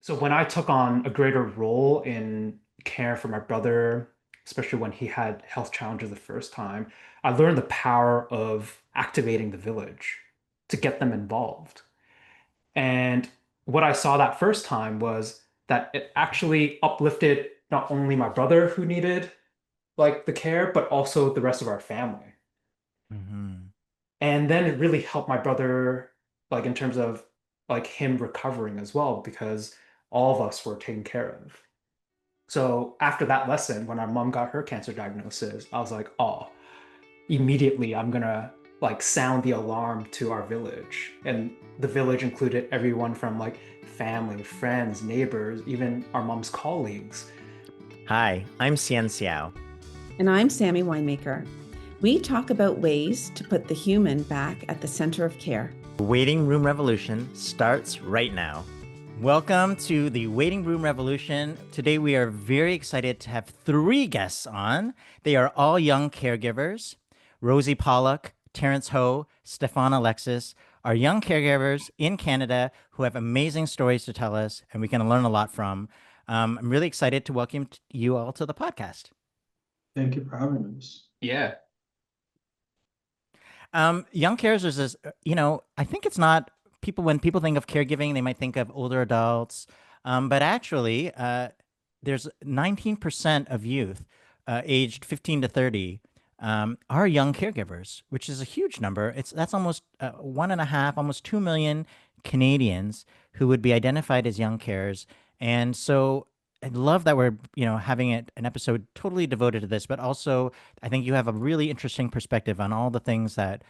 So when I took on a greater role in care for my brother, especially when he had health challenges the first time, I learned the power of activating the village to get them involved. And what I saw that first time was that it actually uplifted not only my brother who needed like the care, but also the rest of our family. Hmm. And then it really helped my brother, like in terms of like him recovering as well, because all of us were taken care of. So after that lesson, when our mom got her cancer diagnosis, I was like, oh, immediately I'm gonna like sound the alarm to our village. And the village included everyone from like family, friends, neighbors, even our mom's colleagues. Hi, I'm Xian Xiao. And I'm Sammy Winemaker. We talk about ways to put the human back at the center of care. Waiting Room Revolution starts right now. Welcome to the Waiting Room Revolution. Today we are very excited to have three guests on. They are all young caregivers. Rosie Paulyk, Terrance Ho, Stéphane Alexis are young caregivers in Canada who have amazing stories to tell us and we can learn a lot from. I'm really excited to welcome you all to the podcast. Thank you for having us. Yeah. Young carers is, I think it's not people when people think of caregiving, they might think of older adults, but actually, there's 19% of youth aged 15 to 30 are young caregivers, which is a huge number. That's almost one and a half, almost 2 million Canadians who would be identified as young carers, and so. I love that we're, having an episode totally devoted to this, but also I think you have a really interesting perspective on all the things that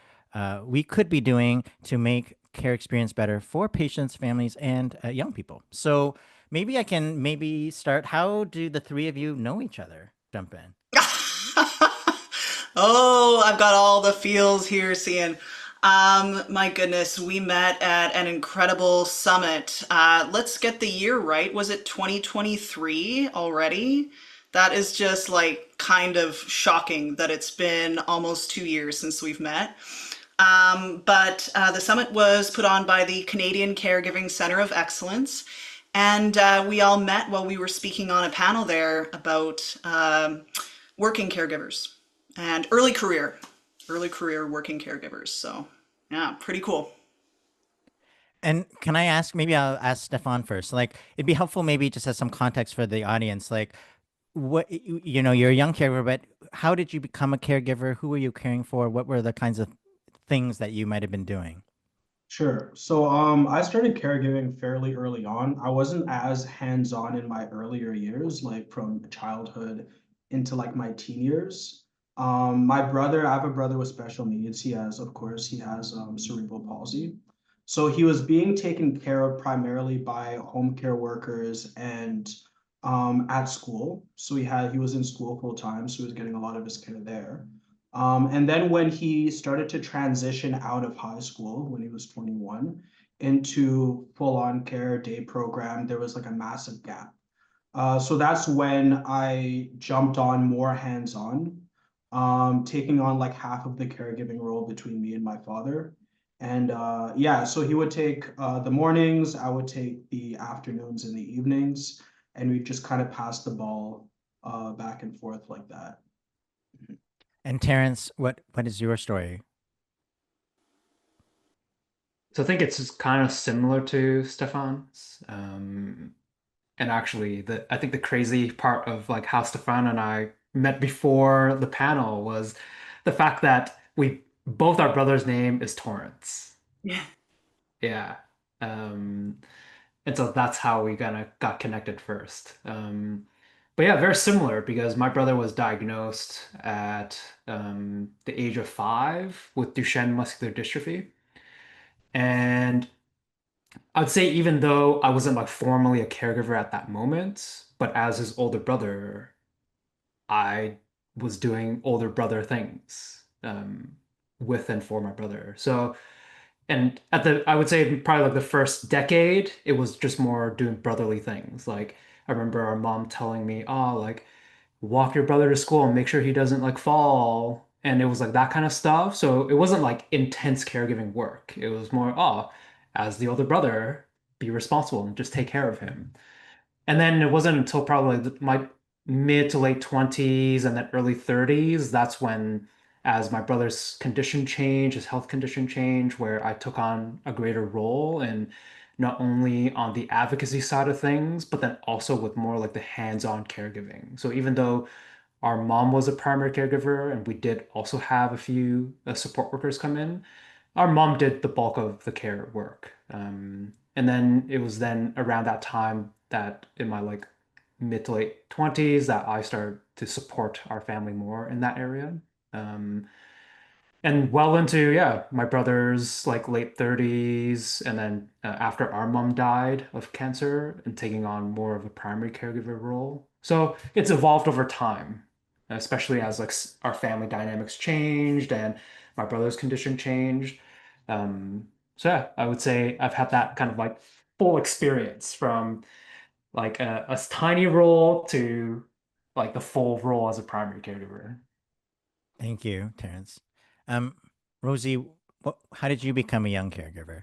we could be doing to make care experience better for patients, families, and young people. So maybe I can maybe start. How do the three of you know each other? Jump in. Oh, I've got all the feels here, seeing. My goodness, we met at an incredible summit. Let's get the year right. Was it 2023 already? That is just like kind of shocking that it's been almost 2 years since we've met. But the summit was put on by the Canadian Caregiving Center of Excellence. And we all met while we were speaking on a panel there about working caregivers and early career working caregivers. So, yeah, pretty cool. And can I ask, maybe I'll ask Stefan first. Like, it'd be helpful maybe just as some context for the audience. Like, you're a young caregiver, but how did you become a caregiver? Who were you caring for? What were the kinds of things that you might have been doing? Sure. I started caregiving fairly early on. I wasn't as hands-on in my earlier years, like from childhood into like my teen years. I have a brother with special needs. Of course, he has cerebral palsy. So he was being taken care of primarily by home care workers and at school. He was in school full time, so he was getting a lot of his care there. And then when he started to transition out of high school, when he was 21, into full-on care day program, there was like a massive gap. So that's when I jumped on more hands-on, taking on like half of the caregiving role between me and my father. And yeah, so he would take the mornings, I would take the afternoons and the evenings, and we just kind of pass the ball back and forth like that. And Terrence, what is your story? So I think it's just kind of similar to Stefan's. And actually, I think the crazy part of like how Stefan and I met before the panel was the fact that we both our brother's name is Torrance. Yeah. Yeah. Um, and so that's how we kind of got connected first. But yeah, very similar because my brother was diagnosed at the age of 5 with Duchenne muscular dystrophy. And I'd say even though I wasn't like formally a caregiver at that moment, but as his older brother, I was doing older brother things with and for my brother. So, and I would say probably like the first decade, it was just more doing brotherly things. Like I remember our mom telling me, "Oh, like walk your brother to school and make sure he doesn't like fall." And it was like that kind of stuff. So it wasn't like intense caregiving work. It was more, oh, as the older brother. be responsible and just take care of him. And then it wasn't until probably my mid to late 20s and then early 30s, that's when, as my brother's condition changed, his health condition changed, where I took on a greater role and not only on the advocacy side of things, but then also with more like the hands-on caregiving. So even though our mom was a primary caregiver and we did also have a few support workers come in, our mom did the bulk of the care work. And then it was then around that time that in my like mid to late 20s that I started to support our family more in that area. Um, and well into, yeah, my brother's like late 30s, and then after our mom died of cancer and taking on more of a primary caregiver role. So it's evolved over time, especially as like our family dynamics changed and my brother's condition changed. Um, so yeah, I would say I've had that kind of like full experience from like a tiny role to like the full role as a primary caregiver. Thank you, Terrance. Um, Rosie, how did you become a young caregiver?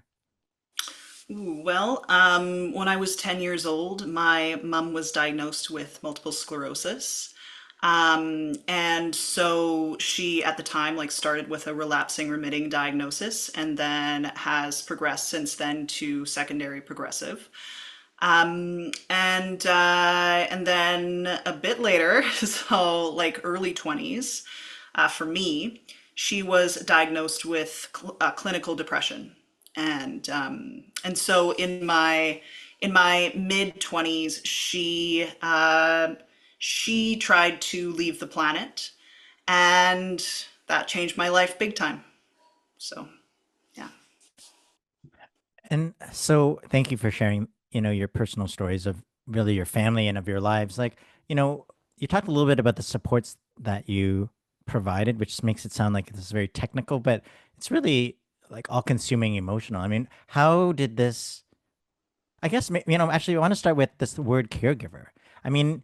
Ooh, well, when I was 10 years old, my mom was diagnosed with multiple sclerosis. And so she, at the time, like started with a relapsing remitting diagnosis and then has progressed since then to secondary progressive. And then a bit later, so like early 20s, for me, she was diagnosed with clinical depression, and so in my mid 20s, she tried to leave the planet, and that changed my life big time. So yeah. And so thank you for sharing, your personal stories of really your family and of your lives. Like, you talked a little bit about the supports that you provided, which makes it sound like this is very technical, but it's really like all consuming emotional. I mean, how did this, I guess, actually, I want to start with this word caregiver. I mean,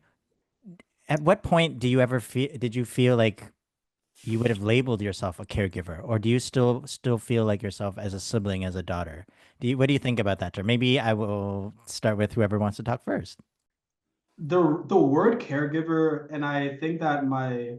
at what point did you feel like you would have labeled yourself a caregiver, or do you still feel like yourself as a sibling, as a daughter? What do you think about that term? Maybe I will start with whoever wants to talk first. The word caregiver, and I think that my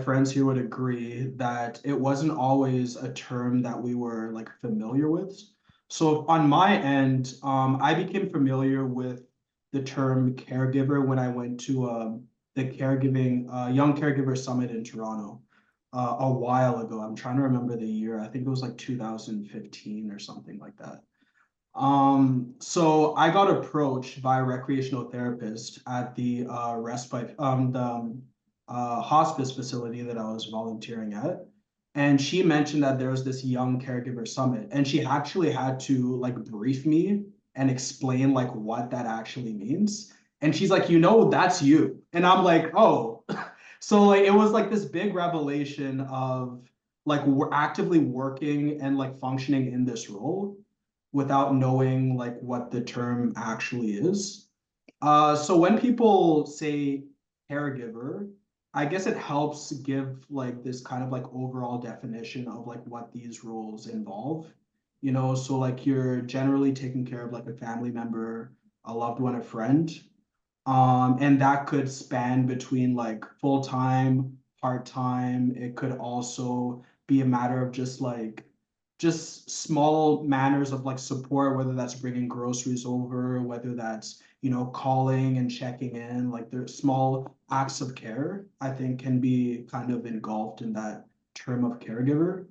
friends here would agree that it wasn't always a term that we were like familiar with. So on my end, I became familiar with the term caregiver when I went to the caregiving young caregiver summit in Toronto a while ago. I'm trying to remember the year. I think it was like 2015 or something like that. So I got approached by a recreational therapist at the hospice facility that I was volunteering at. And she mentioned that there was this young caregiver summit, and she actually had to like brief me and explain like what that actually means. And she's like, that's you. And I'm like, oh. So like it was like this big revelation of like we're actively working and like functioning in this role without knowing like what the term actually is. So when people say caregiver, I guess it helps give like this kind of like overall definition of like what these roles involve. So like you're generally taking care of like a family member, a loved one, a friend. And that could span between like full time, part time. It could also be a matter of just small manners of like support, whether that's bringing groceries over, whether that's calling and checking in. Like there's small acts of care, I think, can be kind of engulfed in that term of caregiver.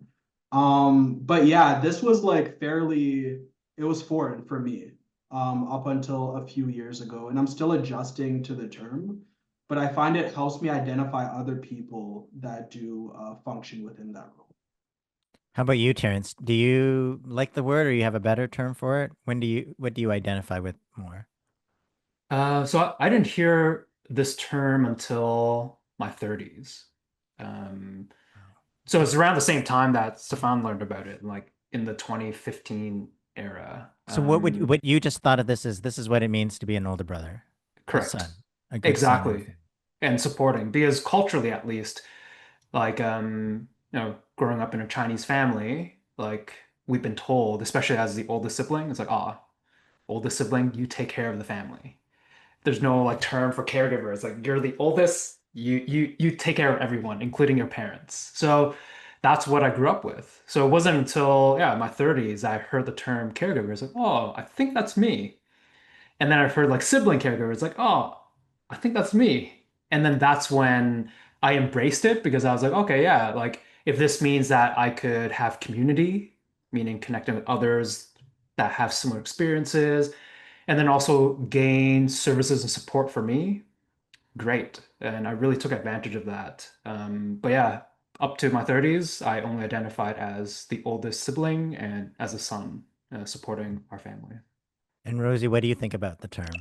But yeah, this was like it was foreign for me up until a few years ago, and I'm still adjusting to the term, but I find it helps me identify other people that do function within that role. How about you, Terrence? Do you like the word, or you have a better term for it? What do you identify with more? So I didn't hear this term until my 30s. Um, so it's around the same time that Stefan learned about it, like in the 2015 era. So what you just thought of this is what it means to be an older brother, a Correct. son, a good son in the Exactly. family. And supporting, because culturally at least, like growing up in a Chinese family, like we've been told, especially as the oldest sibling, it's like, ah, oldest sibling, you take care of the family. There's no like term for caregiver. It's like you're the oldest, you take care of everyone, including your parents. So that's what I grew up with. So it wasn't until yeah, my 30s I heard the term caregiver. It's like, oh, I think that's me. And then I've heard like sibling caregiver. It's like, oh, I think that's me. And then that's when I embraced it because I was like, okay, yeah, like if this means that I could have community, meaning connecting with others that have similar experiences, and then also gain services and support for me, great. And I really took advantage of that. But yeah, up to my 30s, I only identified as the oldest sibling and as a son, supporting our family. And Rosie, what do you think about the term?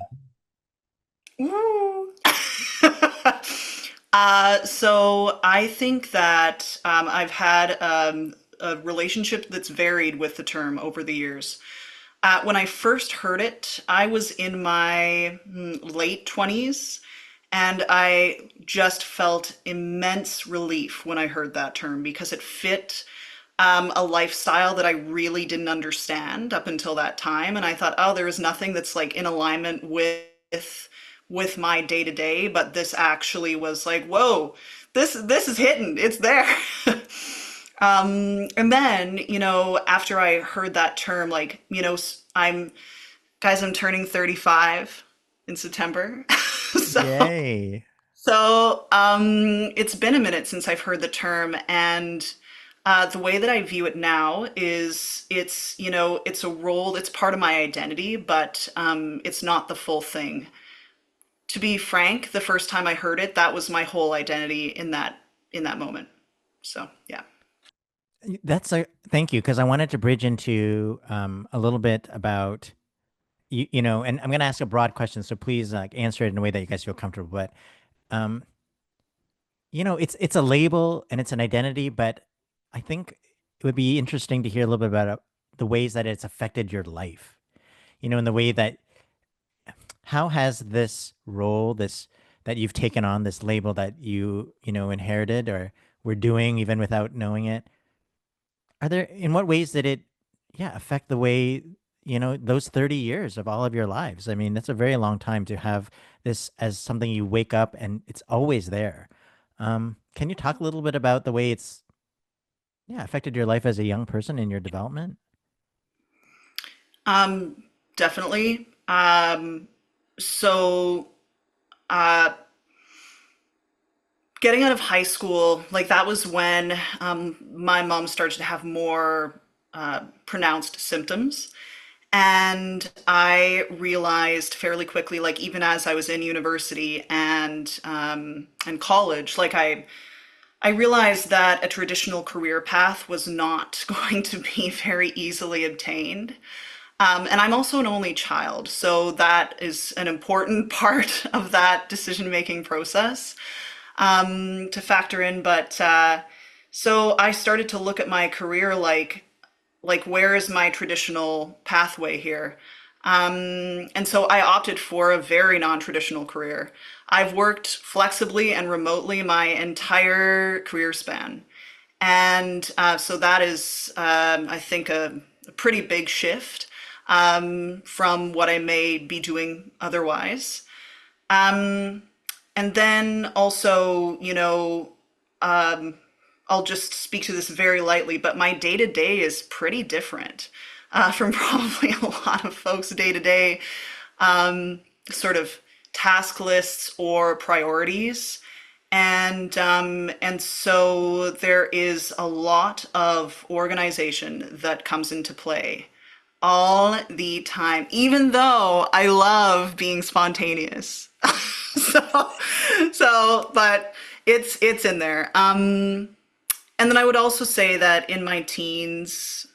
Woo. So I think that I've had a relationship that's varied with the term over the years. When I first heard it, I was in my late 20s, and I just felt immense relief when I heard that term because it fit a lifestyle that I really didn't understand up until that time. And I thought, oh, there is nothing that's like in alignment with my day to day, but this actually was like, whoa, this is hidden. It's there. And then, after I heard that term, like, I'm turning 35 in September. so Yay. it's been a minute since I've heard the term, and the way that I view it now is it's a role, it's part of my identity, but it's not the full thing. To be frank, the first time I heard it, that was my whole identity in that moment. So yeah. Thank you, because I wanted to bridge into a little bit about and I'm going to ask a broad question, so please answer it in a way that you guys feel comfortable. But um, it's a label and it's an identity, but I think it would be interesting to hear a little bit about the ways that it's affected your life. In the way that how has this role, this that you've taken on, this label that you inherited or were doing even without knowing it, in what ways did it, yeah, affect the way, those 30 years of all of your lives? I mean, that's a very long time to have this as something you wake up and it's always there. Can you talk a little bit about the way it's, yeah, affected your life as a young person in your development? Um, Definitely. So, uh, getting out of high school, like that was when my mom started to have more pronounced symptoms. And I realized fairly quickly, like even as I was in university and college, like I realized that a traditional career path was not going to be very easily obtained. And I'm also an only child, so that is an important part of that decision-making process to factor in. But so I started to look at my career like where is my traditional pathway here? And so I opted for a very non-traditional career. I've worked flexibly and remotely my entire career span. And so that is, I think, a pretty big shift from what I may be doing otherwise. Um, and then also, I'll just speak to this very lightly, but my day to day is pretty different from probably a lot of folks' day to day sort of task lists or priorities. And so there is a lot of organization that comes into play all the time, even though I love being spontaneous. so, but it's in there. And then I would also say that in my teens,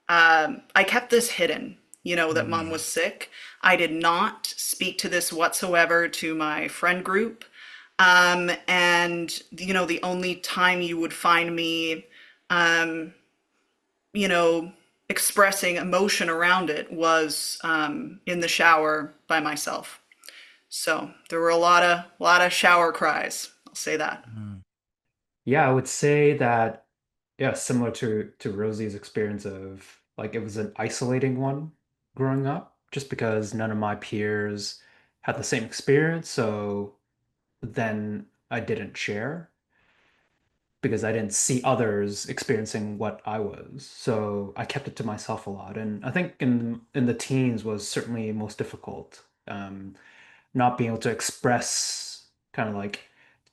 I kept this hidden, that mom Mm. was sick. I did not speak to this whatsoever to my friend group. And, the only time you would find me, um, you know, expressing emotion around it was in the shower by myself. So there were a lot of shower cries. I'll say that. Mm. Yeah, I would say that, yeah, similar to Rosie's experience of like it was an isolating one growing up. just because none of my peers had the same experience. So then I didn't share because I didn't see others experiencing what I was. So I kept it to myself a lot. And I think in the teens was certainly most difficult. Not being able to express kind of like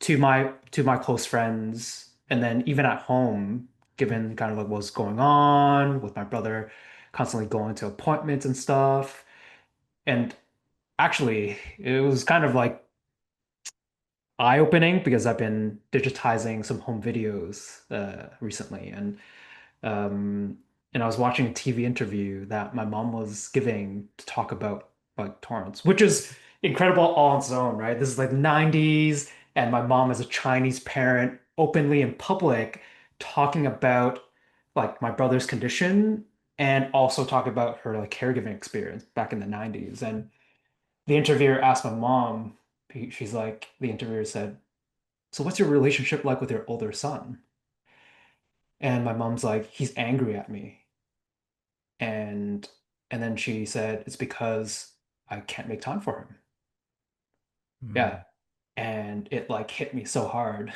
to my close friends, and then even at home, given kind of like what's going on with my brother constantly going to appointments and stuff. And actually, it was kind of like eye-opening because I've been digitizing some home videos recently, um, and I was watching a TV interview that my mom was giving to talk about like Torrance, which is incredible all on its own, right? This is like 90s, and my mom is a Chinese parent, openly in public, talking about like my brother's condition and also talk about her like caregiving experience back in the 90s. And the interviewer asked my mom, she's like, the interviewer said, "So what's your relationship like with your older son?" And my mom's like, "He's angry at me." And and then she said, "It's because I can't make time for him." Yeah. Mm. And it like hit me so hard.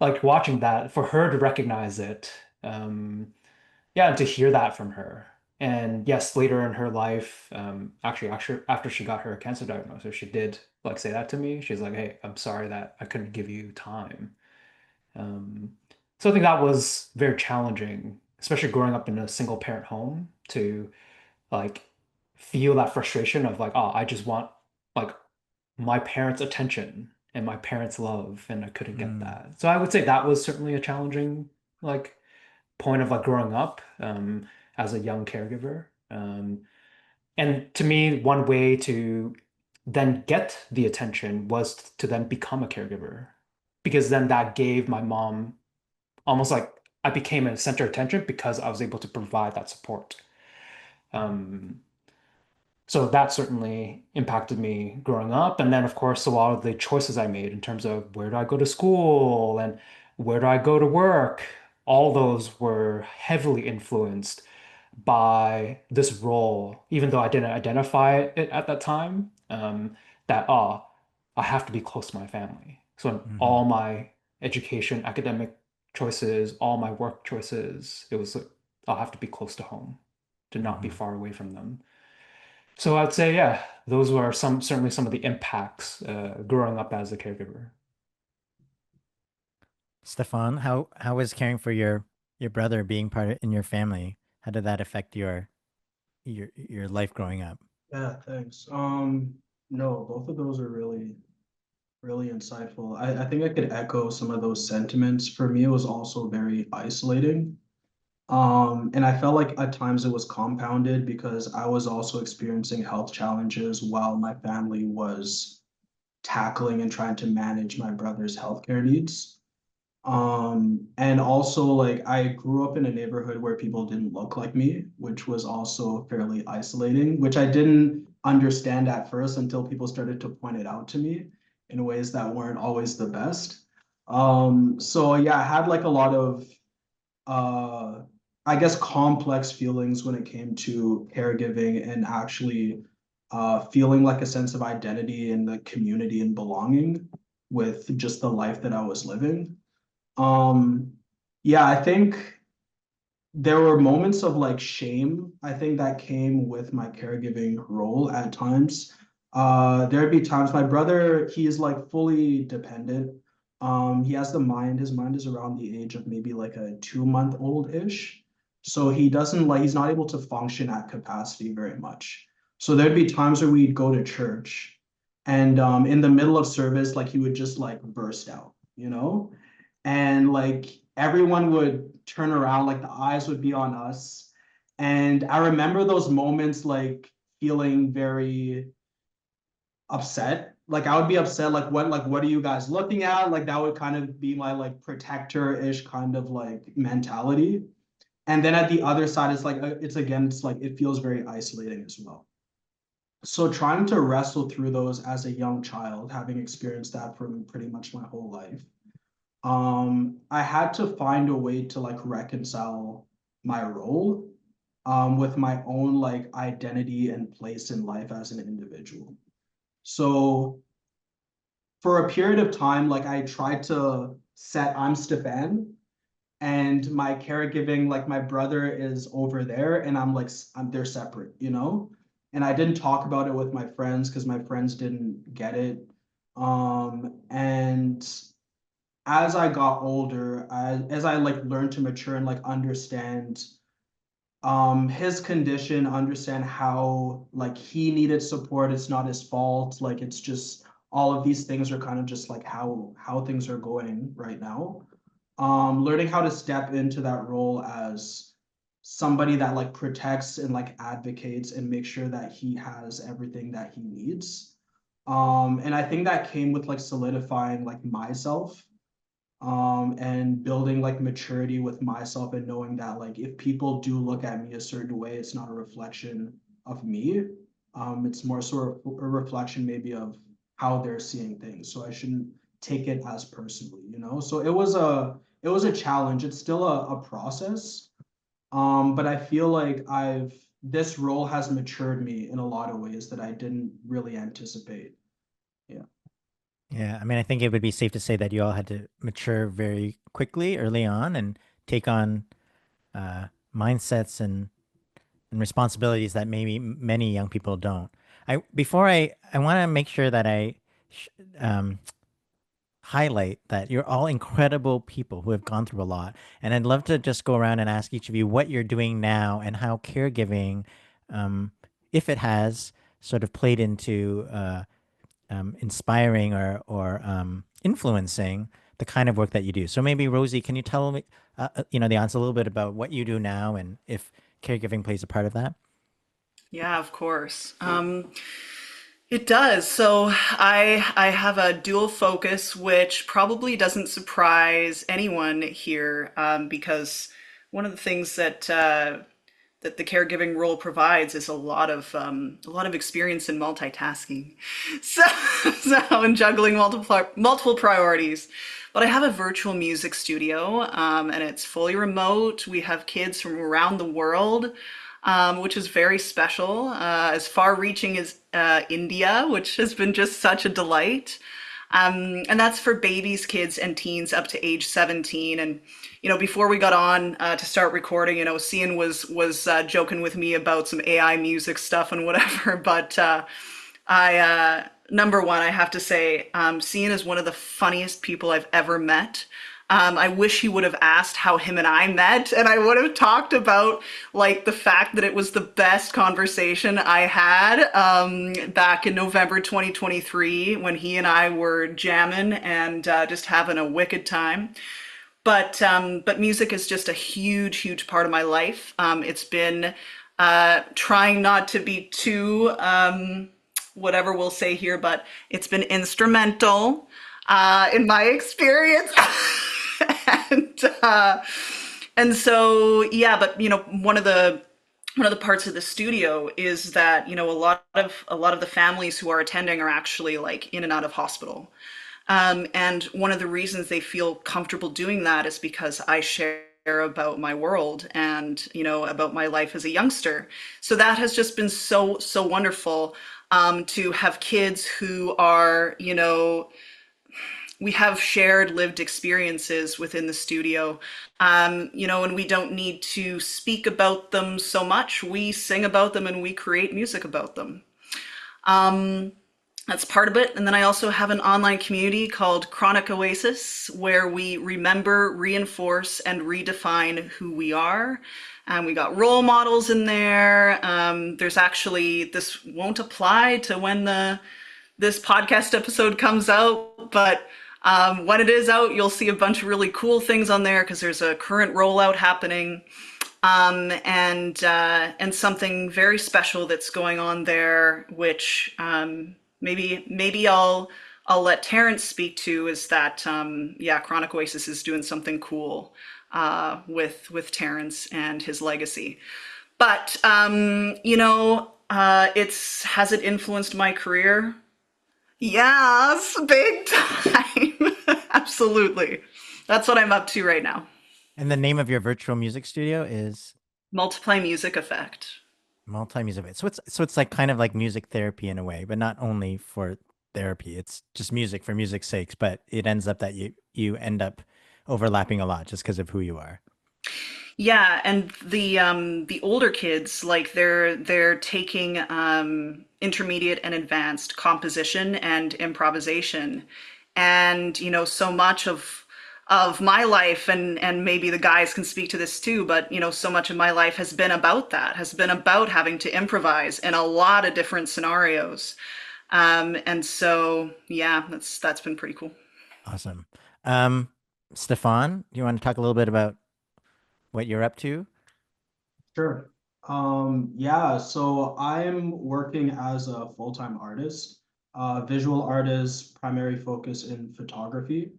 Like watching that, for her to recognize it, yeah, and to hear that from her. And yes, later in her life, actually, after she got her cancer diagnosis, she did like say that to me. She's like, "Hey, I'm sorry that I couldn't give you time." Um, so I think that was very challenging, especially growing up in a single parent home, to like feel that frustration of like, oh, I just want like my parents' attention and my parents' love, and I couldn't get Mm. that. So I would say that was certainly a challenging like point of like growing up as a young caregiver. And to me, one way to then get the attention was to then become a caregiver, because then that gave my mom almost like I became a center of attention because I was able to provide that support. Um, so that certainly impacted me growing up. And then, of course, a lot of the choices I made in terms of where do I go to school and where do I go to work, all those were heavily influenced by this role, even though I didn't identify it at that time, that, oh, I have to be close to my family. So in Hmm. all my education, academic choices, all my work choices, it was like, I'll have to be close to home, to not be Hmm. far away from them. So I'd say, yeah, those were certainly some of the impacts growing up as a caregiver. Stefan, how was caring for your brother being part of, in your family? How did that affect your life growing up? Yeah, thanks. No, both of those are really insightful. I think I could echo some of those sentiments. For me, it was also very isolating. And I felt like at times it was compounded because I was also experiencing health challenges while my family was tackling and trying to manage my brother's healthcare needs. And also like I grew up in a neighborhood where people didn't look like me, which was also fairly isolating, which I didn't understand at first until people started to point it out to me in ways that weren't always the best. So yeah, I had like a lot of uh I guess complex feelings when it came to caregiving and actually feeling like a sense of identity in the community and belonging with just the life that I was living. Um, yeah, I think there were moments of like shame, I think that came with my caregiving role at times. There'd be times my brother, he is like fully dependent. He has his mind is around the age of maybe like a 2 month old-ish. So he doesn't like, he's not able to function at capacity very much. So there'd be times where we'd go to church and in the middle of service, like he would just like burst out, you know? And like everyone would turn around, like the eyes would be on us. And I remember those moments like feeling very upset. Like I would be upset, like what are you guys looking at? Like that would kind of be my like protector-ish kind of like mentality. And then at the other side, it's like it's again, it's like it feels very isolating as well. So trying to wrestle through those as a young child, having experienced that for pretty much my whole life, I had to find a way to like reconcile my role. with my own like identity and place in life as an individual. So for a period of time, like I tried to set I'm Stéphane and my caregiving, like my brother is over there and they're separate, you know? And I didn't talk about it with my friends because my friends didn't get it. And as I got older, as I like learned to mature and like understand his condition, understand how like he needed support, it's not his fault, like it's just all of these things are kind of just like how things are going right now. Learning how to step into that role as somebody that like protects and like advocates and make sure that he has everything that he needs. And I think that came with like solidifying like myself, and building like maturity with myself and knowing that like if people do look at me a certain way, it's not a reflection of me. It's more sort of a reflection maybe of how they're seeing things. So I shouldn't take it as personally, you know? So it was a challenge. It's still a process. But I feel like this role has matured me in a lot of ways that I didn't really anticipate. Yeah. Yeah, I mean, I think it would be safe to say that you all had to mature very quickly early on and take on mindsets and responsibilities that maybe many young people don't. I want to make sure that I sh um, highlight that you're all incredible people who have gone through a lot. And I'd love to just go around and ask each of you what you're doing now and how caregiving, um, if it has sort of played into inspiring or influencing the kind of work that you do. So maybe Rosie, can you tell me, the answer a little bit about what you do now and if caregiving plays a part of that? Yeah, of course. It does. So I have a dual focus, which probably doesn't surprise anyone here, because one of the things that the caregiving role provides is a lot of experience in multitasking. So, so in juggling multiple priorities. But I have a virtual music studio, and it's fully remote. We have kids from around the world, which is very special. As far-reaching as India, which has been just such a delight. And that's for babies, kids, and teens up to age 17. And before we got on to start recording, Cian was joking with me about some AI music stuff and whatever. But I number one, I have to say, Cian is one of the funniest people I've ever met. I wish he would have asked how him and I met, and I would have talked about like the fact that it was the best conversation I had back in November 2023 when he and I were jamming and just having a wicked time. But music is just a huge, huge part of my life. It's been trying not to be too whatever we'll say here, but it's been instrumental in my experience. and and so yeah, but one of the parts of the studio is that a lot of the families who are attending are actually like in and out of hospital. And one of the reasons they feel comfortable doing that is because I share about my world and about my life as a youngster. So that has just been so wonderful, to have kids who are we have shared lived experiences within the studio, and we don't need to speak about them so much. We sing about them and we create music about them. That's part of it. And then I also have an online community called Chronic Oasis, where we remember, reinforce, and redefine who we are. And we got role models in there. There's actually, this won't apply to when this podcast episode comes out, but when it is out, you'll see a bunch of really cool things on there because there's a current rollout happening. And something very special that's going on there, which maybe I'll let Terrance speak to, is that yeah, Chronic Oasis is doing something cool with Terrance and his legacy. But has it influenced my career? Yes, big time. Absolutely. That's what I'm up to right now. And the name of your virtual music studio is? Multiply music effect. Multi-music. So it's like kind of like music therapy in a way, but not only for therapy. It's just music for music's sakes, but it ends up that you end up overlapping a lot just because of who you are. Yeah, and the older kids, like they're taking intermediate and advanced composition and improvisation. And so much of my life, and maybe the guys can speak to this too, but so much of my life has been about that, has been about having to improvise in a lot of different scenarios. And so yeah, that's been pretty cool. Awesome. Um, Stefan, do you want to talk a little bit about what you're up to? Sure. Yeah, so I'm working as a full-time artist, visual artist, primary focus in photography.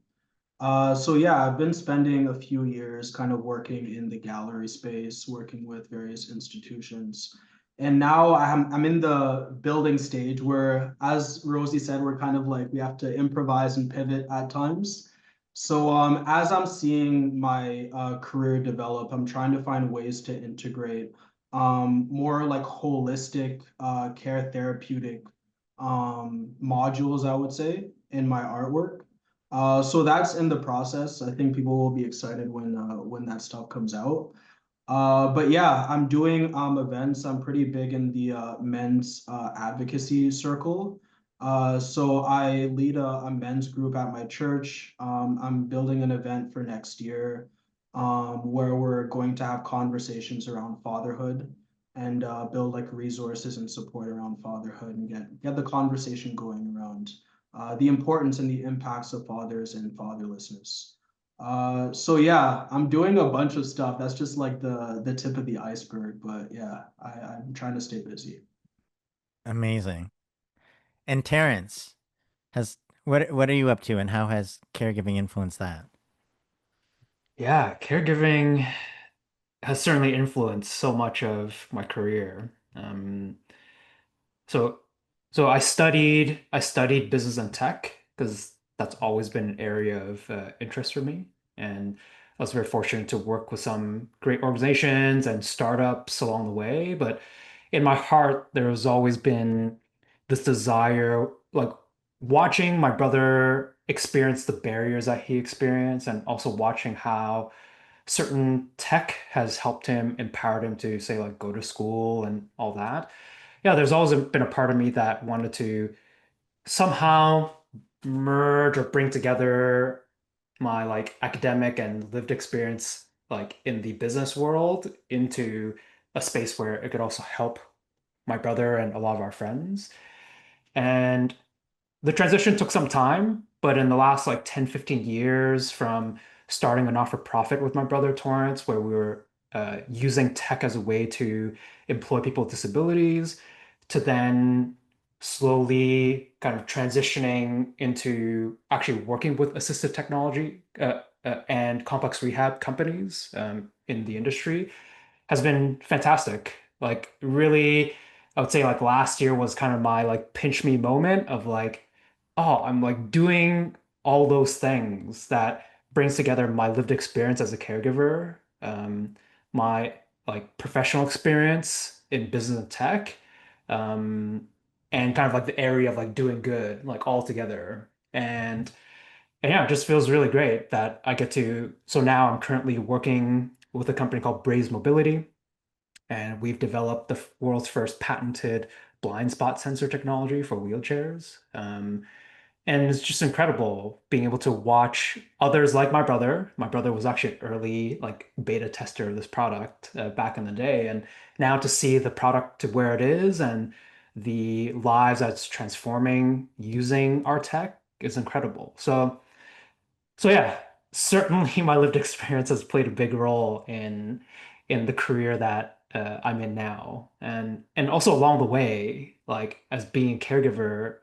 So yeah, I've been spending a few years kind of working in the gallery space, working with various institutions. And now I'm in the building stage where, as Rosie said, we're kind of like we have to improvise and pivot at times. So as I'm seeing my career develop, I'm trying to find ways to integrate more like holistic care therapeutic modules, I would say, in my artwork. So that's in the process. I think people will be excited when that stuff comes out. But yeah, I'm doing events. I'm pretty big in the men's advocacy circle. So I lead a men's group at my church. I'm building an event for next year where we're going to have conversations around fatherhood and build like resources and support around fatherhood and get the conversation going around the importance and the impacts of fathers and fatherlessness. So yeah, I'm doing a bunch of stuff. That's just like the tip of the iceberg. But yeah, I'm trying to stay busy. Amazing. And Terrence, has what are you up to and how has caregiving influenced that? Yeah, caregiving has certainly influenced so much of my career. So, so I studied business and tech because that's always been an area of interest for me, and I was very fortunate to work with some great organizations and startups along the way. But in my heart, there has always been this desire, like watching my brother experience the barriers that he experienced, and also watching how certain tech has helped him, empowered him to say like go to school and all that. Yeah, there's always been a part of me that wanted to somehow merge or bring together my like academic and lived experience like in the business world into a space where it could also help my brother and a lot of our friends. And the transition took some time, but in the last like 10, 15 years from starting a not-for-profit with my brother Torrance, where we were using tech as a way to employ people with disabilities, to then slowly kind of transitioning into actually working with assistive technology and complex rehab companies in the industry has been fantastic. Like really, I would say like last year was kind of my like pinch me moment of like, oh, I'm like doing all those things that brings together my lived experience as a caregiver, my like professional experience in business and tech, um, and kind of like the area of like doing good, like all together. And yeah, it just feels really great that I get to. So now I'm currently working with a company called Braze Mobility, and we've developed the world's first patented blind spot sensor technology for wheelchairs. And it's just incredible being able to watch others like my brother. My brother was actually an early like beta tester of this product back in the day, and now to see the product to where it is and the lives that's transforming using our tech is incredible. So yeah, certainly my lived experience has played a big role in the career that I'm in now, and also along the way, like as being a caregiver,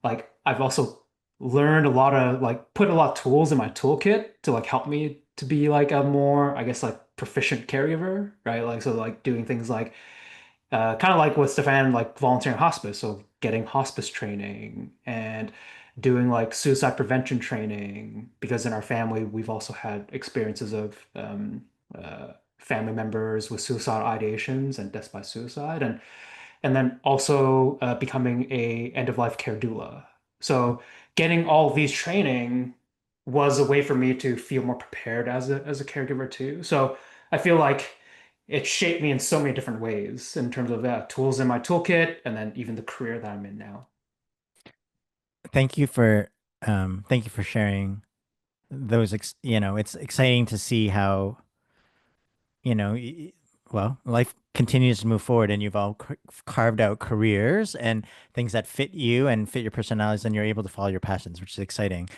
like I've also learned a lot of like put a lot of tools in my toolkit to like help me to be like a more, I guess like proficient caregiver, right? Like so like doing things like kind of like with Stefan, like volunteering hospice, so getting hospice training and doing like suicide prevention training because in our family we've also had experiences of family members with suicidal ideations and deaths by suicide, and then also becoming a end of life care doula. So getting all of these training was a way for me to feel more prepared as a caregiver too. So I feel like it shaped me in so many different ways in terms of tools in my toolkit and then even the career that I'm in now. Thank you for thank you for sharing those it's exciting to see how you know, well, life continues to move forward and you've all carved out careers and things that fit you and fit your personalities and you're able to follow your passions, which is exciting.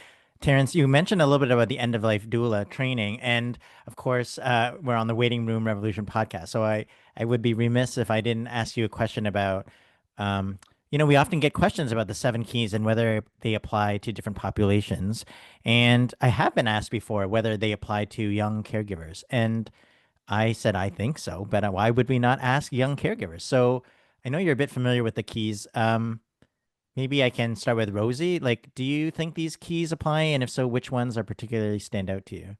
Terrance, you mentioned a little bit about the end of life doula training. And of course, we're on the Waiting Room Revolution podcast. So I would be remiss if I didn't ask you a question about, we often get questions about the seven keys and whether they apply to different populations. And I have been asked before whether they apply to young caregivers. And I said, I think so, but why would we not ask young caregivers? So I know you're a bit familiar with the keys. Maybe I can start with Rosie. Like, do you think these keys apply? And if so, which ones are particularly stand out to you?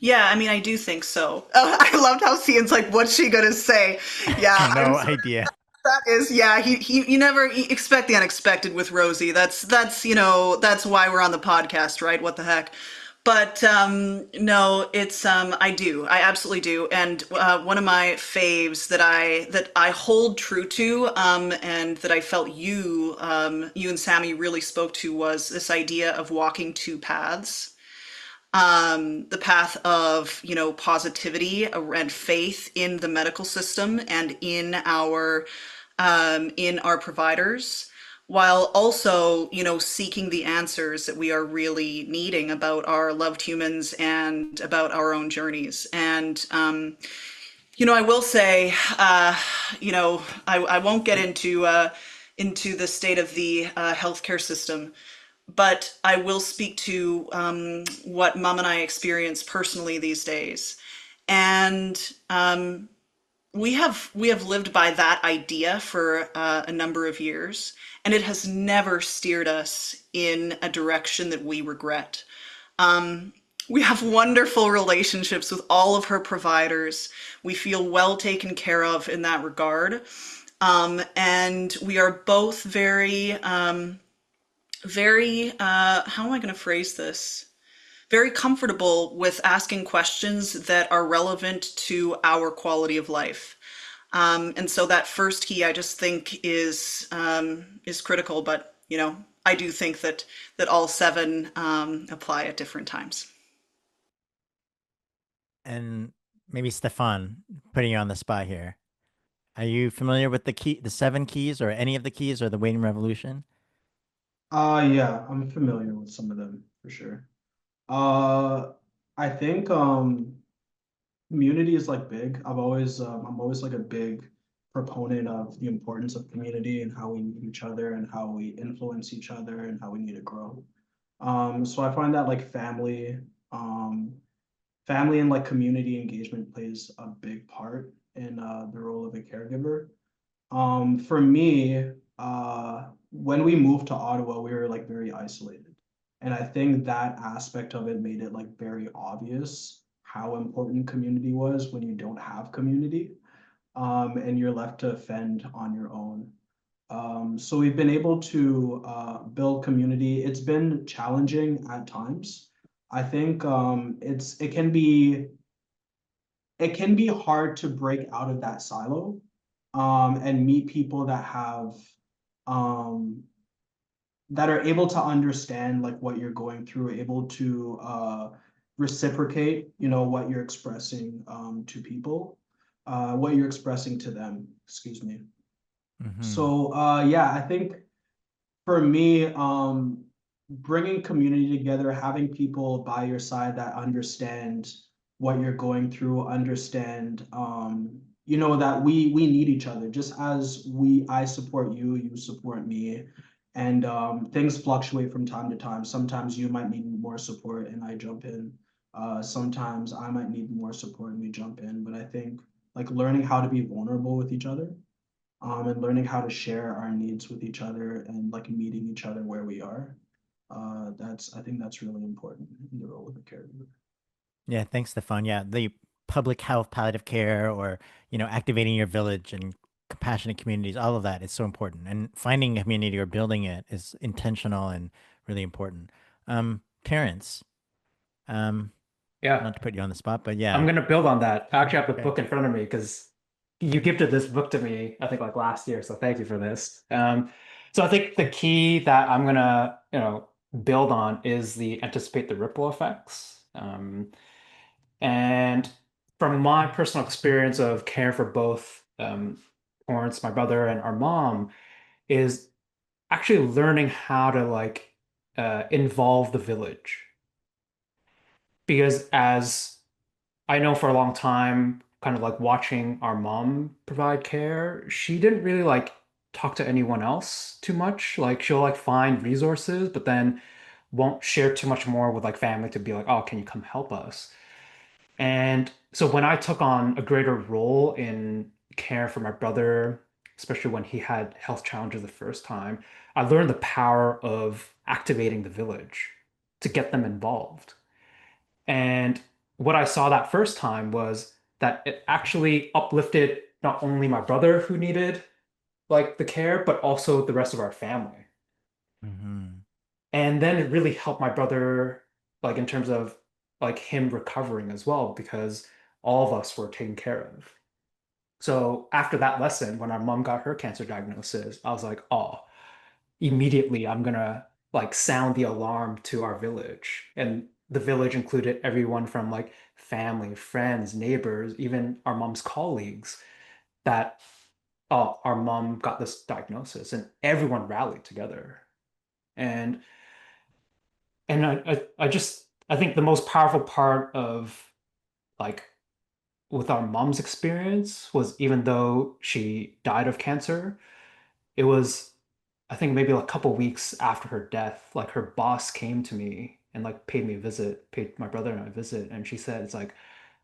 Yeah, I mean, I do think so. I loved how Cian's like, what's she gonna say? Yeah, I'm No sorry. idea. That is, yeah, you never expect the unexpected with Rosie. That's why we're on the podcast, right? What the heck? But no, it's I absolutely do. And one of my faves that I hold true to, and that I felt you and Sammy really spoke to was this idea of walking two paths. The path of positivity and faith in the medical system and in our providers, while also seeking the answers that we are really needing about our loved humans and about our own journeys. And I will say, I won't get into the state of the healthcare system, but I will speak to what Mom and I experience personally these days. And we have lived by that idea for a number of years, and it has never steered us in a direction that we regret. We have wonderful relationships with all of her providers. We feel well taken care of in that regard. And we are both how am I going to phrase this? Very comfortable with asking questions that are relevant to our quality of life. And so that first key I just think is critical, but I do think that all seven apply at different times. And maybe Stefan, putting you on the spot here. Are you familiar with the seven keys or any of the keys or the Waiting Revolution? Yeah, I'm familiar with some of them for sure. Uh, I think community is like big. I'm always like a big proponent of the importance of community and how we need each other and how we influence each other and how we need to grow. So I find that like um, family and like community engagement plays a big part in the role of a caregiver. For me, when we moved to Ottawa, we were like very isolated. And I think that aspect of it made it like very obvious how important community was when you don't have community, and you're left to fend on your own. So we've been able to build community. It's been challenging at times. I think it can be hard to break out of that silo, and meet people um, that are able to understand like what you're going through, able to reciprocate, what you're expressing to people, what you're expressing to them, excuse me. Mm-hmm. So yeah, I think for me, bringing community together, having people by your side that understand what you're going through, understand, that we need each other. Just as I support you, you support me, and things fluctuate from time to time. Sometimes you might need more support, and I jump in. Sometimes I might need more support, and we jump in. But I think like learning how to be vulnerable with each other, and learning how to share our needs with each other and like meeting each other where we are. I think that's really important in the role of a caregiver. Yeah, thanks, Stefan. Yeah, the public health, palliative care, or activating your village and compassionate communities, all of that is so important. And finding a community or building it is intentional and really important. Terrance, um, Yeah. not to put you on the spot, but I'm yeah. gonna build on that. I actually have the Okay. book in front of me because you gifted this book to me, I think like last year. So thank you for this. So I think the key that I'm gonna, build on is the anticipate the ripple effects. And from my personal experience of care for both Torrance, my brother, and our mom, is actually learning how to like involve the village. Because as I know for a long time, kind of like watching our mom provide care, she didn't really like talk to anyone else too much. Like she'll like find resources, but then won't share too much more with like family to be like, oh, can you come help us? And so when I took on a greater role in care for my brother, especially when he had health challenges the first time, I learned the power of activating the village to get them involved. And what I saw that first time was that it actually uplifted not only my brother who needed like the care, but also the rest of our family. Hmm. And then it really helped my brother, like in terms of like him recovering as well, because all of us were taken care of. So after that lesson, when our mom got her cancer diagnosis, I was like, oh, immediately I'm gonna like sound the alarm to our village. And the village included everyone from like family, friends, neighbors, even our mom's colleagues that, oh, our mom got this diagnosis and everyone rallied together. And I just I think the most powerful part of like with our mom's experience was even though she died of cancer, it was I think maybe like a couple weeks after her death, like her boss came to me and like paid me a visit, paid my brother and I a visit, and she said it's like,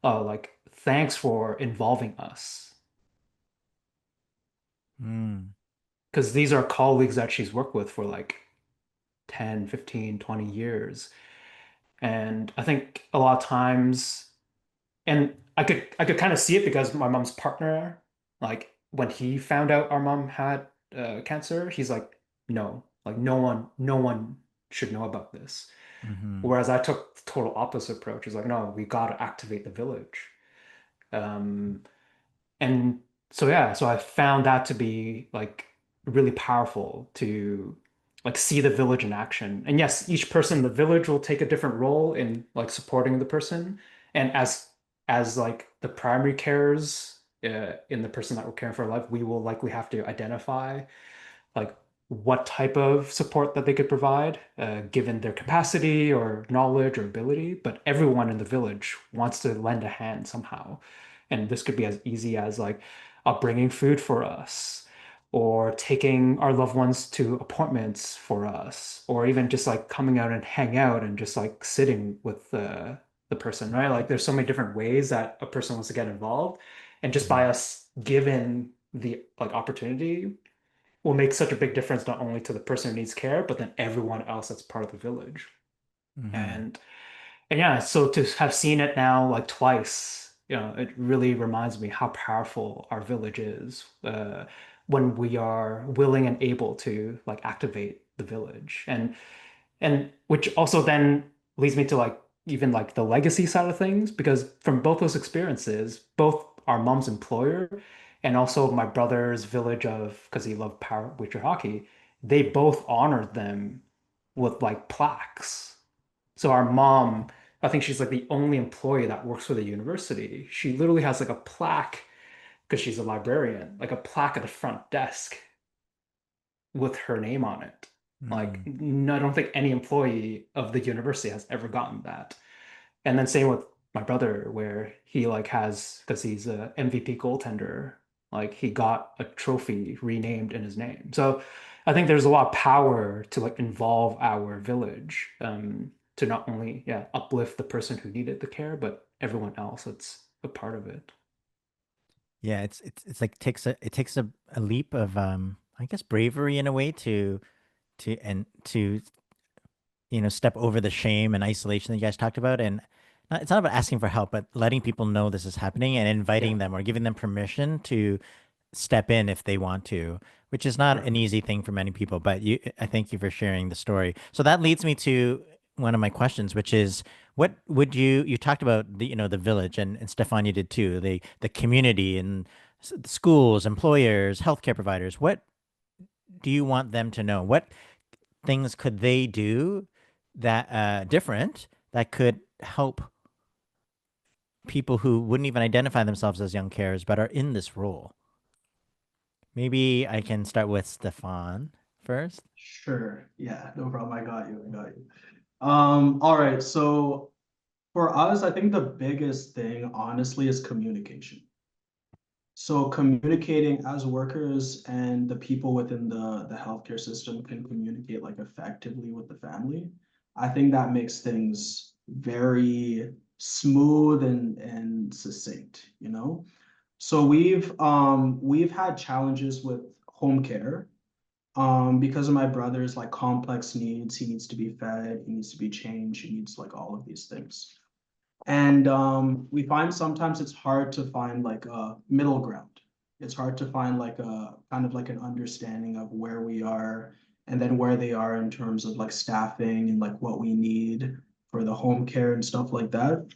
oh, like thanks for involving us. Mm. Because these are colleagues that she's worked with for like 10, 15, 20 years. And I think a lot of times and I could kind of see it because my mom's partner, like when he found out our mom had cancer, he's like, no, like no one should know about this. Hmm. Whereas I took the total opposite approach. It's like, no, we got to activate the village. Um, and so yeah, so I found that to be like really powerful to like see the village in action. And yes, each person in the village will take a different role in like supporting the person. And as like the primary carers in the person that we're caring for life, we will likely have to identify like what type of support that they could provide, given their capacity or knowledge or ability. But everyone in the village wants to lend a hand somehow. And this could be as easy as like bringing food for us, or taking our loved ones to appointments for us, or even just like coming out and hang out and just like sitting with the person, right? Like there's so many different ways that a person wants to get involved. And just by Hmm. us given the like opportunity, will make such a big difference not only to the person who needs care, but then everyone else that's part of the village. Hmm. And and yeah, so to have seen it now like twice, it really reminds me how powerful our village is when we are willing and able to like activate the village. And which also then leads me to like even like the legacy side of things, because from both those experiences, both our mom's employer and also my brother's village of because he loved power wheelchair hockey, they both honored them with like plaques. So our mom, I think she's like the only employee that works for the university. She literally has like a plaque because she's a librarian, like a plaque at the front desk with her name on it. Like, Mm. I don't think any employee of the university has ever gotten that. And then same with my brother, where he like has, because he's a MVP goaltender, like he got a trophy renamed in his name. So I think there's a lot of power to like involve our village, to not only, yeah, uplift the person who needed the care, but everyone else that's a part of it. Yeah, it's like takes a leap of I guess bravery in a way to step over the shame and isolation that you guys talked about and It's not about asking for help, but letting people know this is happening and Yeah, inviting them or giving them permission to step in if they want to, which is not an perfect. easy thing for many people. But I thank you for sharing the story. So that leads me to one of my questions, which is, what would you talked about the village, and Stefan, you did too, the community and schools, employers, healthcare providers. What do you want them to know? What things could they do that different that could help people who wouldn't even identify themselves as young carers but are in this role? Maybe I can start with Stefan first. Sure. Yeah, no problem. I got you. I got you. All right. So for us, I think the biggest thing, honestly, is communication. So communicating as workers and the people within the healthcare system can communicate like effectively with the family. I think that makes things very smooth and succinct, you know? So we've had challenges with home care because of my brother's like complex needs. He needs to be fed, he needs to be changed, he needs like all of these things. And we find sometimes it's hard to find like a middle ground. It's hard to find like a kind of like an understanding of where we are and then where they are in terms of like staffing and like what we need for the home care and stuff like that.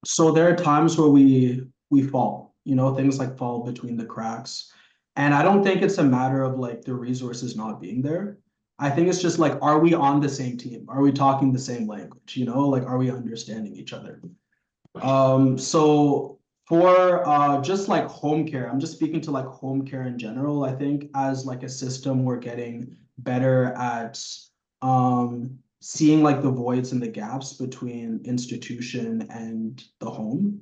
So there are times where we fall, you know, things like fall between the cracks. And I don't think it's a matter of like the resources not being there. I think it's just like, are we on the same team? Are we talking the same language? You know, like, are we understanding each other? So for just like home care, I'm just speaking to like home care in general. I think as like a system, we're getting better at seeing like the voids and the gaps between institution and the home.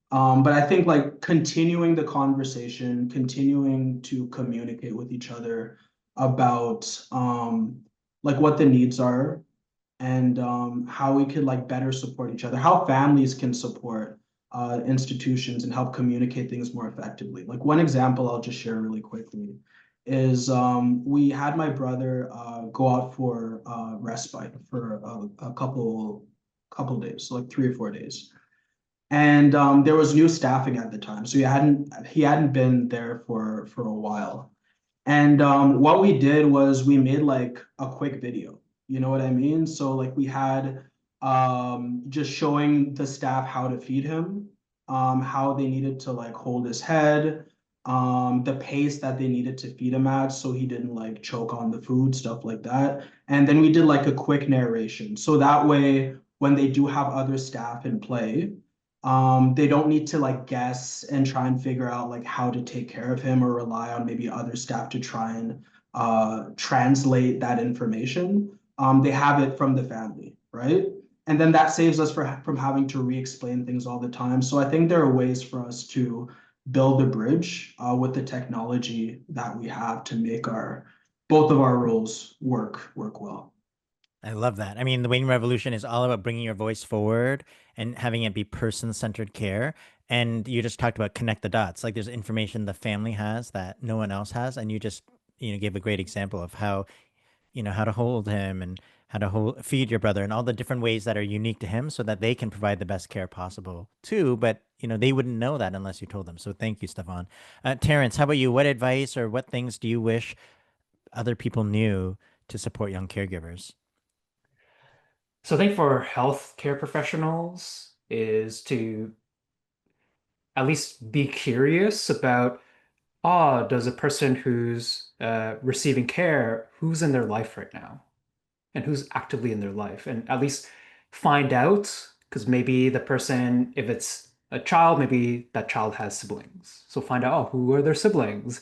But I think like continuing the conversation, continuing to communicate with each other about like what the needs are and how we could like better support each other, how families can support institutions and help communicate things more effectively. Like one example I'll just share really quickly is we had my brother go out for respite for a couple days, so like 3 or 4 days. And there was new staffing at the time, so he hadn't been there for a while. And what we did was we made like a quick video. You know what I mean? So like we had just showing the staff how to feed him, how they needed to like hold his head, the pace that they needed to feed him at so he didn't like choke on the food, stuff like that. And then we did like a quick narration. So that way, when they do have other staff in play, they don't need to like guess and try and figure out like how to take care of him or rely on maybe other staff to try and translate that information. They have it from the family, right? And then that saves us from having to re-explain things all the time. So I think there are ways for us to build a bridge with the technology that we have to make our both of our roles work well. I love that. I mean, the Waiting Revolution is all about bringing your voice forward and having it be person-centered care. And you just talked about connect the dots. Like there's information the family has that no one else has, and you just gave a great example of how how to hold him and how to feed your brother and all the different ways that are unique to him, so that they can provide the best care possible too. But they wouldn't know that unless you told them. So thank you, Stefan. Terrance, how about you? What advice or what things do you wish other people knew to support young caregivers? So I think for healthcare professionals is to at least be curious about, does a person who's receiving care, who's in their life right now? And who's actively in their life, and at least find out, because maybe the person, if it's a child, maybe that child has siblings. So find out, who are their siblings,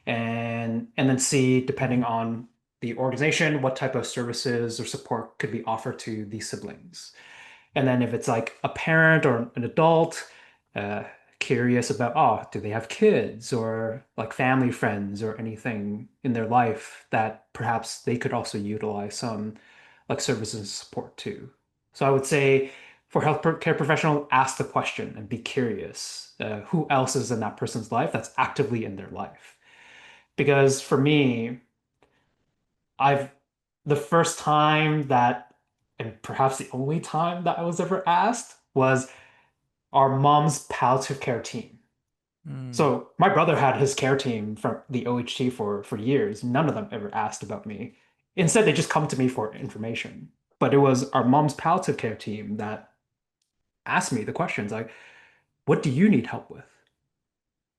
and then see, depending on the organization, what type of services or support could be offered to these siblings. And then if it's like a parent or an adult, uh, curious about, do they have kids or like family friends or anything in their life that perhaps they could also utilize some like services and support too. So I would say for healthcare professional, ask the question and be curious. Who else is in that person's life that's actively in their life? Because for me, I've the first time that and perhaps the only time that I was ever asked, was our mom's palliative care team. Mm. So my brother had his care team from the OHT for years. None of them ever asked about me. Instead, they just come to me for information. But it was our mom's palliative care team that asked me the questions like, "What do you need help with?"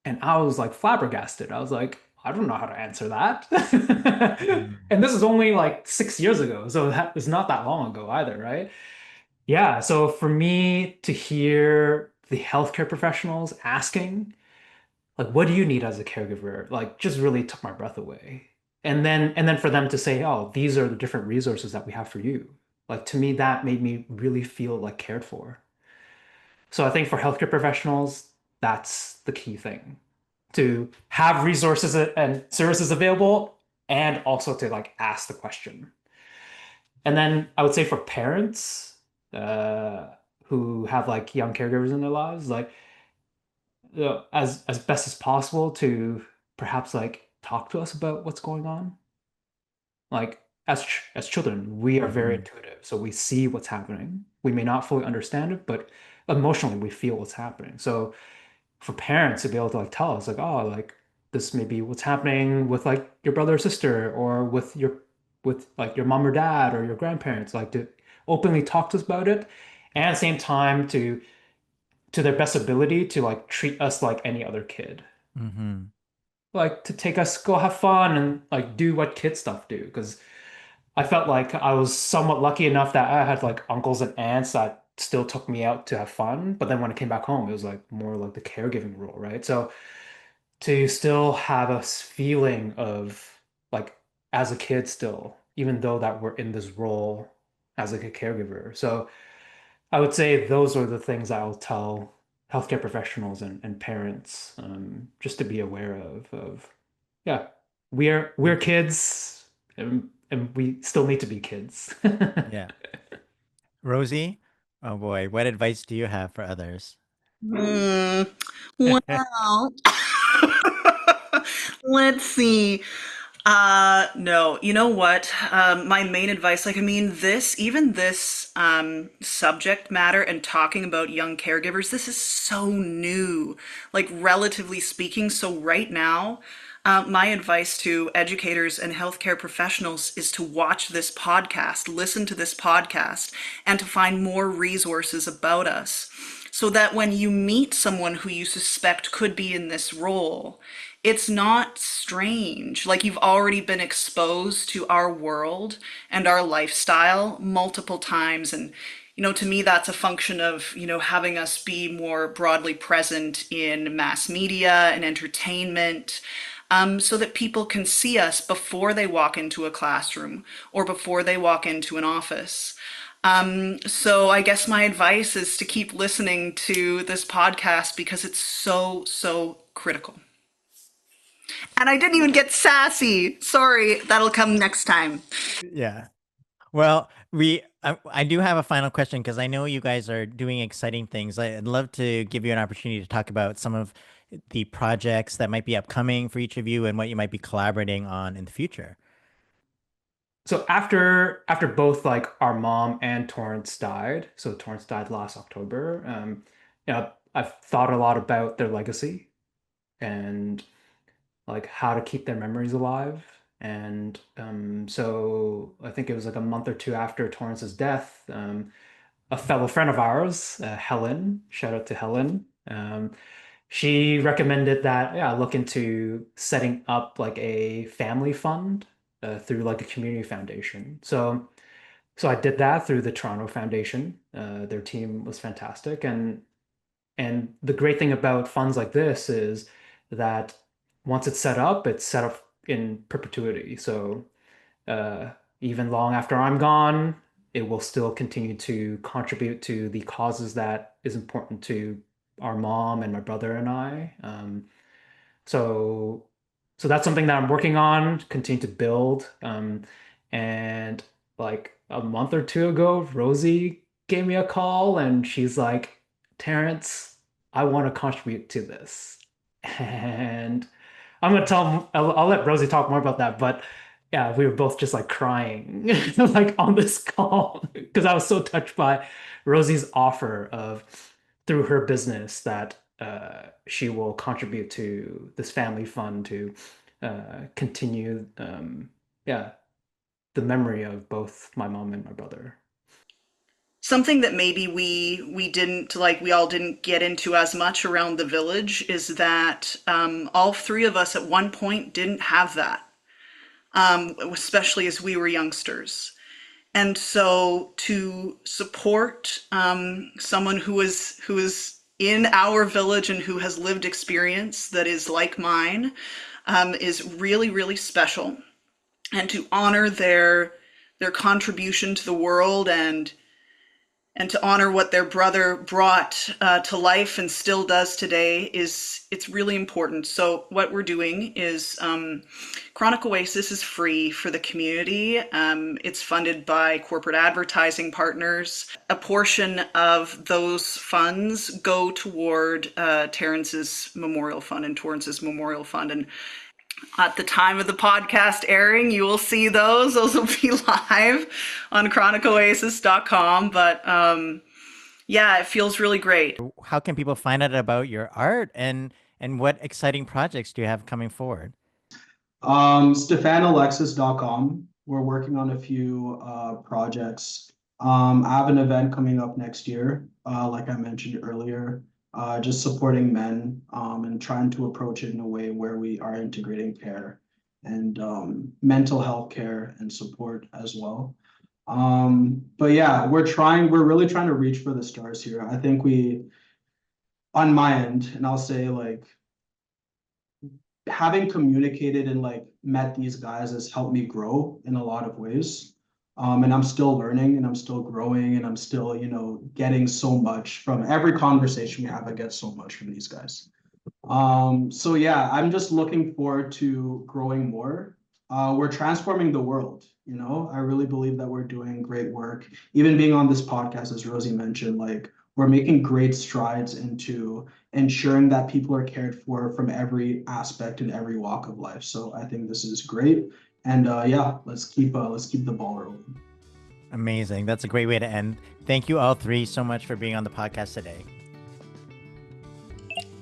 And I was like flabbergasted. I was like, "I don't know how to answer that." Mm. And this is only like 6 years ago, so that was not that long ago either, right? Yeah, so for me to hear the healthcare professionals asking, like, what do you need as a caregiver? Like, just really took my breath away. And then for them to say, oh, these are the different resources that we have for you. Like to me, that made me really feel like cared for. So I think for healthcare professionals, that's the key thing, to have resources and services available and also to like ask the question. And then I would say for parents uh, who have like young caregivers in their lives, like as best as possible to perhaps like talk to us about what's going on. Like as children, we are very Mhm. intuitive, so we see what's happening. We may not fully understand it, but emotionally we feel what's happening. So for parents to be able to like tell us like, oh, like this may be what's happening with like your brother or sister or with like your mom or dad or your grandparents, like to openly talk to us about it, and at the same time to their best ability to like treat us like any other kid. Mhm. Like to take us go have fun and like do what kid stuff do. Because I felt like I was somewhat lucky enough that I had like uncles and aunts that still took me out to have fun. But then when I came back home, it was like more like the caregiving role, right? So to still have a feeling of like as a kid still, even though that we're in this role as like a caregiver. So I would say those are the things I'll tell healthcare professionals and parents, just to be aware of. Yeah, we're kids, and we still need to be kids. Yeah. Rosie, oh boy, what advice do you have for others? Hmm. Well, let's see. No, you know what? My main advice, like, I mean, even this subject matter and talking about young caregivers, this is so new, like, relatively speaking. So, right now, my advice to educators and healthcare professionals is to watch this podcast, listen to this podcast, and to find more resources about us so that when you meet someone who you suspect could be in this role, it's not strange. Like you've already been exposed to our world and our lifestyle multiple times. And, to me, that's a function of, having us be more broadly present in mass media and entertainment. So that people can see us before they walk into a classroom or before they walk into an office. So I guess my advice is to keep listening to this podcast because it's so, so critical. And I didn't even get sassy. Sorry, that'll come next time. Yeah. Well, I do have a final question because I know you guys are doing exciting things. I'd love to give you an opportunity to talk about some of the projects that might be upcoming for each of you and what you might be collaborating on in the future. So after both like our mom and Torrance died, so Torrance died last October. I've thought a lot about their legacy and like how to keep their memories alive. And so I think it was like a month or two after Torrance's death, a fellow friend of ours, Helen, shout out to Helen, she recommended that, yeah, look into setting up like a family fund through like a community foundation. So I did that through the Toronto Foundation. Their team was fantastic, and the great thing about funds like this is that once it's set up in perpetuity. So uh, even long after I'm gone, it will still continue to contribute to the causes that is important to our mom and my brother and I. So so that's something that I'm working on, continue to build. And like a month or two ago, Rosie gave me a call and she's like, Terrance, I want to contribute to this. And I'm gonna I'll let Rosie talk more about that, but yeah, we were both just like crying like on this call because I was so touched by Rosie's offer of through her business that she will contribute to this family fund to continue yeah, the memory of both my mom and my brother. Something that maybe we didn't like, we all didn't get into as much around the village is that all three of us at one point didn't have that, especially as we were youngsters. And so to support someone who is in our village and who has lived experience that is like mine is really, really special. And to honor their contribution to the world and to honor what their brother brought to life and still does today it's really important. So what we're doing is Chronic Oasis is free for the community. It's funded by corporate advertising partners. A portion of those funds go toward Terrance's Memorial Fund and Torrance's Memorial Fund. And at the time of the podcast airing, you will see those. Those will be live on chronicoasis.com. But yeah, it feels really great. How can people find out about your art and what exciting projects do you have coming forward? StéphaneAlexis.com. We're working on a few projects. I have an event coming up next year, like I mentioned earlier, just supporting men and trying to approach it in a way where we are integrating care and mental health care and support as well. But yeah, we're really trying to reach for the stars here. I think on my end, and I'll say like having communicated and like met these guys has helped me grow in a lot of ways. And I'm still learning and I'm still growing and I'm still, getting so much from every conversation we have. I get so much from these guys. So yeah, I'm just looking forward to growing more. We're transforming the world, I really believe that we're doing great work. Even being on this podcast, as Rosie mentioned, like we're making great strides into ensuring that people are cared for from every aspect and every walk of life. So I think this is great. And yeah, let's keep the ball rolling. Amazing. That's a great way to end. Thank you all three so much for being on the podcast today.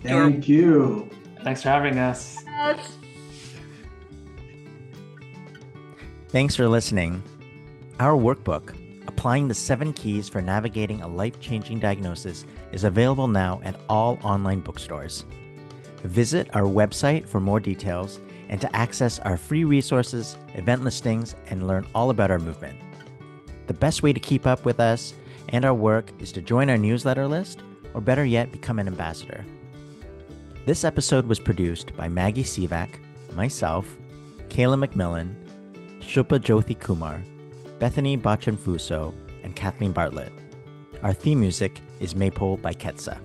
Thank you. Thanks for having us. Thanks for listening. Our workbook, Applying the 7 Keys for Navigating a Life-Changing Diagnosis, is available now at all online bookstores. Visit our website for more details and to access our free resources, event listings, and learn all about our movement. The best way to keep up with us and our work is to join our newsletter list, or better yet, become an ambassador. This episode was produced by Maggie Sivak, myself, Kayla McMillan, Shilpa Jyothi Kumar, Bethany Bachanfuso, and Kathleen Bartlett. Our theme music is Maypole by Ketsa.